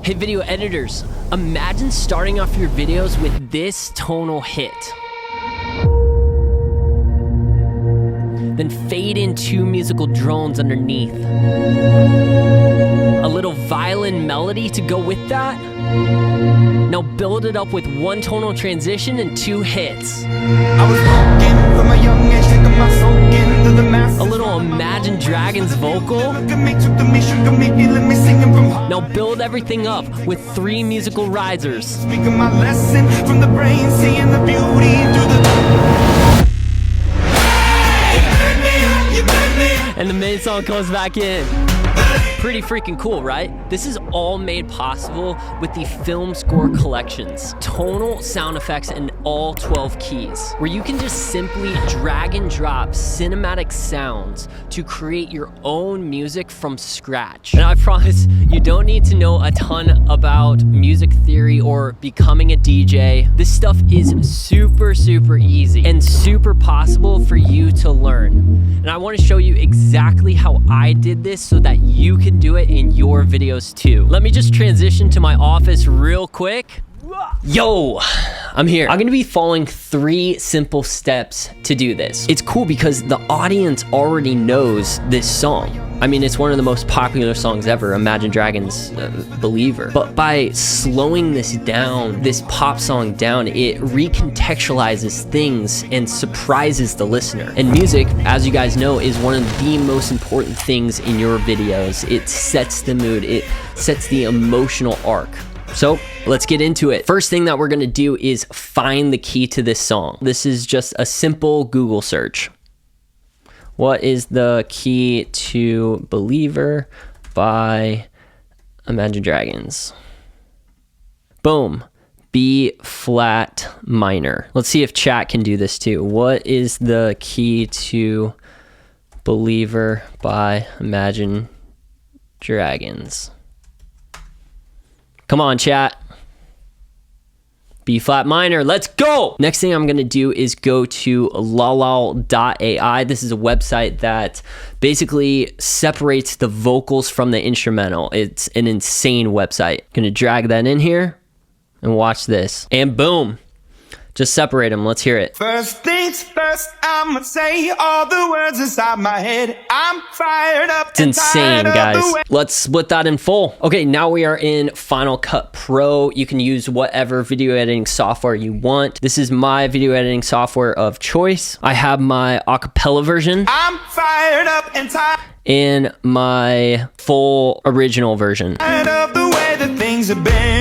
Hey video editors, imagine starting off your videos with this tonal hit. Then fade in 2 musical drones underneath. A little violin melody to go with that. Now build it up with 1 tonal transition and 2 hits. I was broken from a young age, taking my soul into the masses. A little Imagine Dragons vocal. Look at me, took to me, shook at me, let me singing from heart. Now build everything up with 3 musical risers. Speaking my lesson from the brain, seeing the beauty through the. And the main song comes back in. Pretty freaking cool, right? This is all made possible with the Film Score Collections. Tonal sound effects in all 12 keys, where you can just simply drag and drop cinematic sounds to create your own music from scratch. And I promise you don't need to know a ton about music theory or becoming a DJ. This stuff is super easy and super possible for you to learn. And I want to show you exactly how I did this so that you can do it in your videos too. Let me just transition to my office real quick. Yo, I'm here. I'm gonna be following 3 simple steps to do this. It's cool because the audience already knows this song. I mean, it's one of the most popular songs ever, Imagine Dragons' Believer. But by slowing this down, this pop song down, it recontextualizes things and surprises the listener. And music, as you guys know, is one of the most important things in your videos. It sets the mood, it sets the emotional arc. So let's get into it. First thing that we're gonna do is find the key to this song. This is just a simple Google search. What is the key to Believer by Imagine Dragons? Boom, B flat minor. Let's see if chat can do this too. What is the key to Believer by Imagine Dragons? Come on, chat. B flat minor, let's go! Next thing I'm gonna do is go to lalal.ai. This is a website that basically separates the vocals from the instrumental. It's an insane website. Gonna drag that in here and watch this. And boom, just separate them, let's hear it. First things first, I'ma say all the words inside my head. I'm fired up. It's insane, guys. Let's split that in full. Okay, now we are in Final Cut Pro. You can use whatever video editing software you want. This is my video editing software of choice. I have my acapella version. I'm fired up and tired And my full original version. of the way that things have been.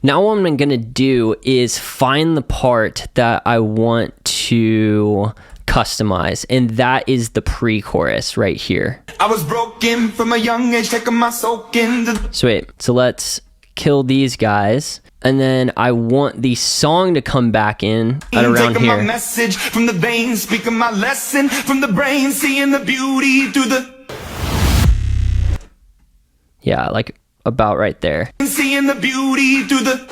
Now what I'm gonna do is find the part that I want to customize, and that is the pre-chorus right here. I was broken from a young age, taking my soul into. Sweet. So let's kill these guys, and then I want the song to come back in at around taking my here. message from the veins, speaking my lesson from the brain, seeing the beauty through the. Yeah, like about right there. Seeing the beauty through the.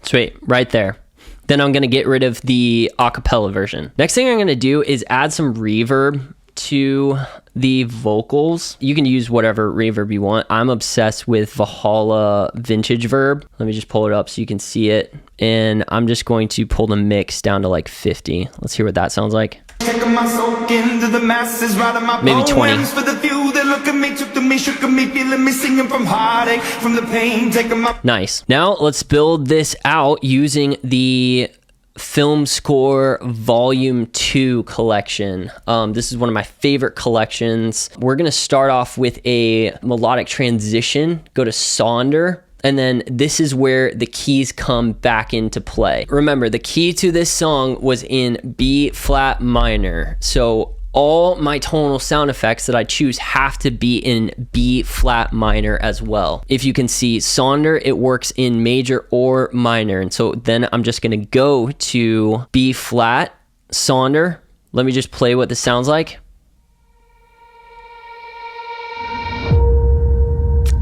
Sweet, right there. Then I'm gonna get rid of the acapella version. Next thing I'm gonna do is add some reverb to the vocals. You can use whatever reverb you want. I'm obsessed with Valhalla Vintage Verb. Let me just pull it up so you can see it. And I'm just going to pull the mix down to like 50. Let's hear what that sounds like. Taking my soul into the masses, writing my Maybe 20. poems for the few that look at me, took to me, shook at me, feeling me, singing from heartache, from the pain, taking my. Nice. Now let's build this out using the Film Score Volume 2 collection. This is one of my favorite collections. We're gonna start off with a melodic transition, go to Sonder, and then this is where the keys come back into play. Remember, the key to this song was in B flat minor. So all my tonal sound effects that I choose have to be in B flat minor as well. If you can see Sonder, it works in major or minor. And so then I'm just gonna go to B flat, Sonder. Let me just play what this sounds like.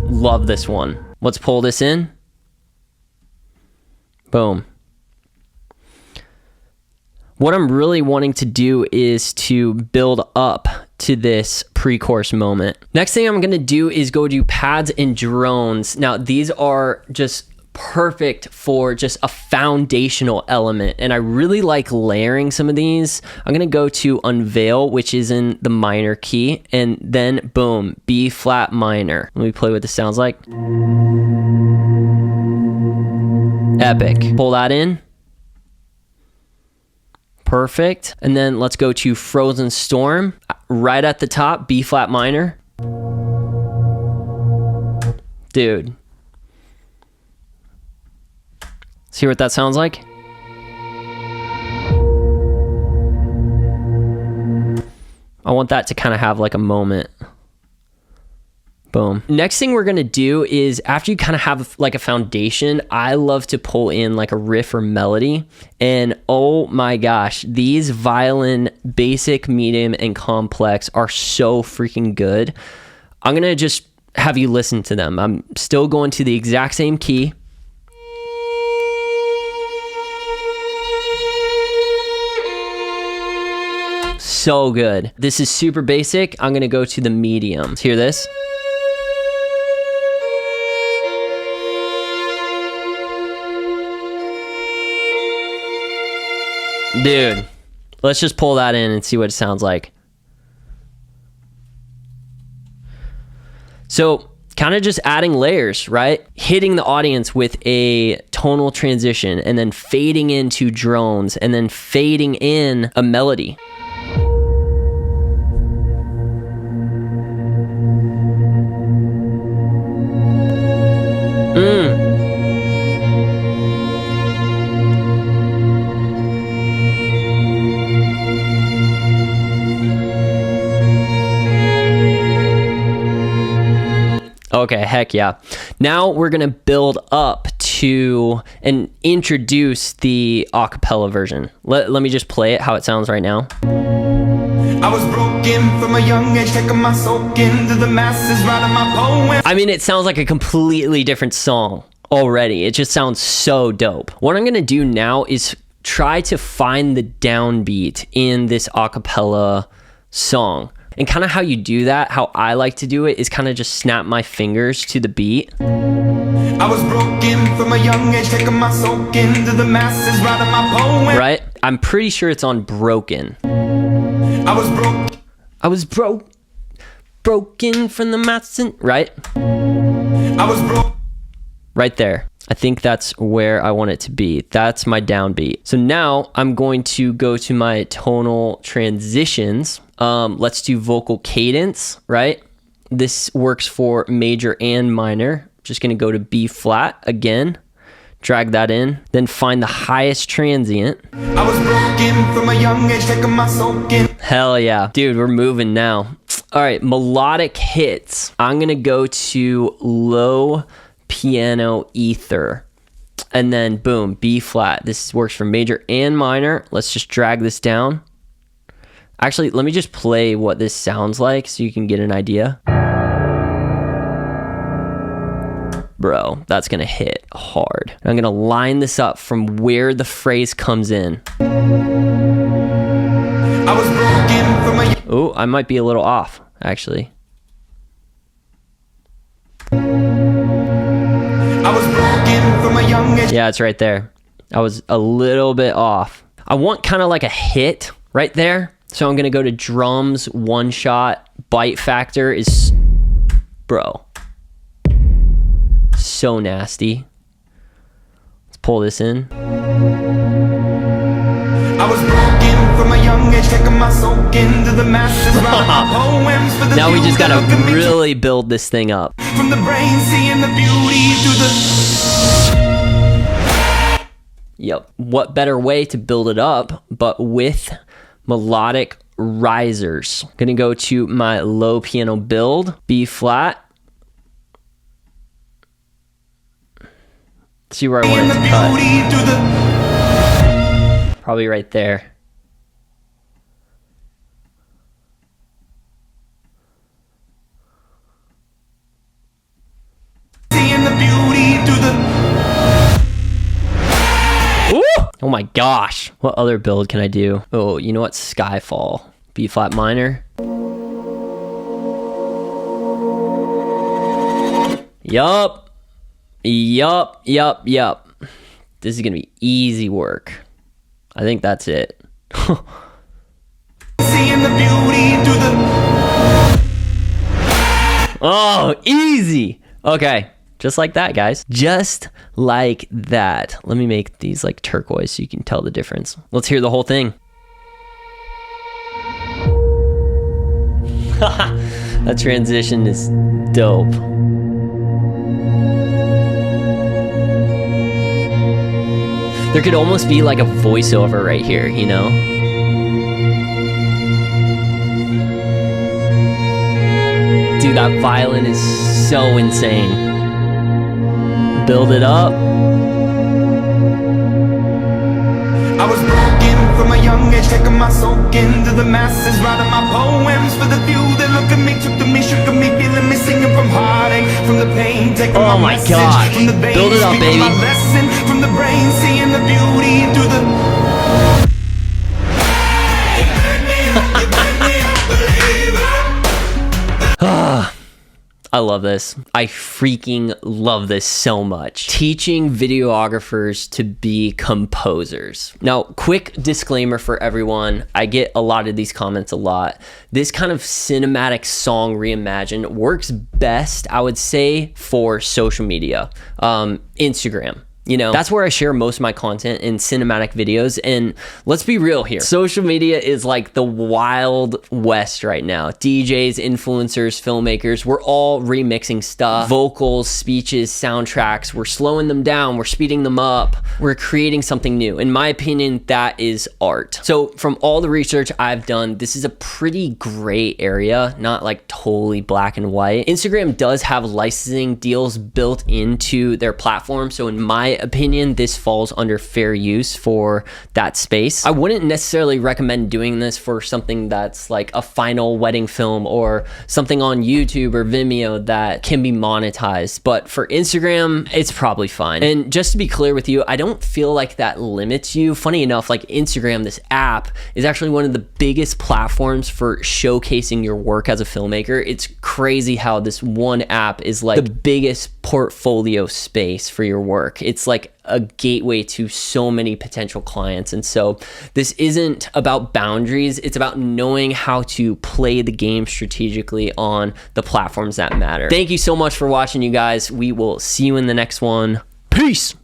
Love this one. Let's pull this in. Boom. What I'm really wanting to do is to build up to this pre-chorus moment. Next thing I'm gonna do is go do pads and drones. Now, these are just perfect for just a foundational element, and I really like layering some of these. I'm gonna go to unveil, which is in the minor key, and then boom, B flat minor. Let me play what this sounds like. Epic. Pull that in. Perfect. And then let's go to Frozen Storm. Right at the top, B flat minor. Dude. See what that sounds like? I want that to kind of have like a moment. Boom. Next thing we're gonna do is, after you kind of have like a foundation, I love to pull in like a riff or melody. And oh my gosh, these violin basic, medium, and complex are so freaking good. I'm gonna just have you listen to them. I'm still going to the exact same key. So good. This is super basic. I'm gonna go to the medium. Let's hear this. Dude, let's just pull that in and see what it sounds like. So, kind of just adding layers, right? Hitting the audience with a tonal transition, and then fading into drones, and then fading in a melody. Okay, heck yeah. Now we're gonna build up to and introduce the acapella version. Let me just play it how it sounds right now. I was broken from a young age, taking my soak into the masses, writing my poems. I mean, it sounds like a completely different song already. It just sounds so dope. What I'm gonna do now is try to find the downbeat in this acapella song. And kind of how you do that, how I like to do it, is kind of just snap my fingers to the beat. I was broken from a young age, taking my soak into the masses, writing my poems. Right? I'm pretty sure it's on broken. I was broken from the masses, right? I was broke. Right there. I think that's where I want it to be. That's my downbeat. So now I'm going to go to my tonal transitions. Let's do vocal cadence, right? This works for major and minor. Just gonna go to B flat again, drag that in, then find the highest transient. I was broken from a young age, taking my soak in. Hell yeah. Dude, we're moving now. All right, melodic hits. I'm gonna go to low piano ether, and then boom, B flat. This works for major and minor. Let's just drag this down. Actually, let me just play what this sounds like so you can get an idea. Bro, that's gonna hit hard. I'm gonna line this up from where the phrase comes in. I was broken from a... Oh, I might be a little off, actually. I was broken from a young age. Yeah, it's right there. I was a little bit off. I want kind of like a hit right there. So I'm gonna go to drums, one shot, bite factor is, bro, so nasty. Let's pull this in. I was broken from a young age, taking my soak into the masses, writing my poems for the Now we just gotta future. really build this thing up. From the brain, seeing the beauty through the... Yep. What better way to build it up but with melodic risers? Gonna go to my low piano build, B flat. See where I want it to cut. Probably right there. Ooh! Oh my my gosh. What other build can I do? Oh, you know what? Skyfall. B flat minor. Yup. This is gonna be easy work. I think that's it. Seeing the beauty through the... Oh, easy. Okay, just like that, guys. Just like that. Let me make these like turquoise so you can tell the difference. Let's hear the whole thing. That transition is dope. There could almost be like a voiceover right here, you know? Dude, that violin is so insane. Build it up. I was broken from a young age, taking my soak into the masses, writing my poems for the few that look at me, took to me, shook at me, feeling me, singing from heartache, from the pain, taking Oh my my message God. from the veins, Build it up, speaking baby. my lesson from the brain, seeing the beauty through the... I love this. I freaking love this so much. Teaching videographers to be composers. Now, quick disclaimer for everyone. I get a lot of these comments a lot. This kind of cinematic song reimagined works best, I would say, for social media, Instagram. You know, that's where I share most of my content in cinematic videos. And let's be real here. Social media is like the wild west right now. DJs, influencers, filmmakers, we're all remixing stuff. Vocals, speeches, soundtracks. We're slowing them down. We're speeding them up. We're creating something new. In my opinion, that is art. So from all the research I've done, this is a pretty gray area, not like totally black and white. Instagram does have licensing deals built into their platform. So in my opinion, this falls under fair use for that space. I wouldn't necessarily recommend doing this for something that's like a final wedding film or something on YouTube or Vimeo that can be monetized. But for Instagram, it's probably fine. And just to be clear with you, I don't feel like that limits you. Funny enough, like Instagram, this app is actually one of the biggest platforms for showcasing your work as a filmmaker. It's crazy how this one app is like the biggest portfolio space for your work. It's like a gateway to so many potential clients. And so this isn't about boundaries. It's about knowing how to play the game strategically on the platforms that matter. Thank you so much for watching, you guys. We will see you in the next one. Peace.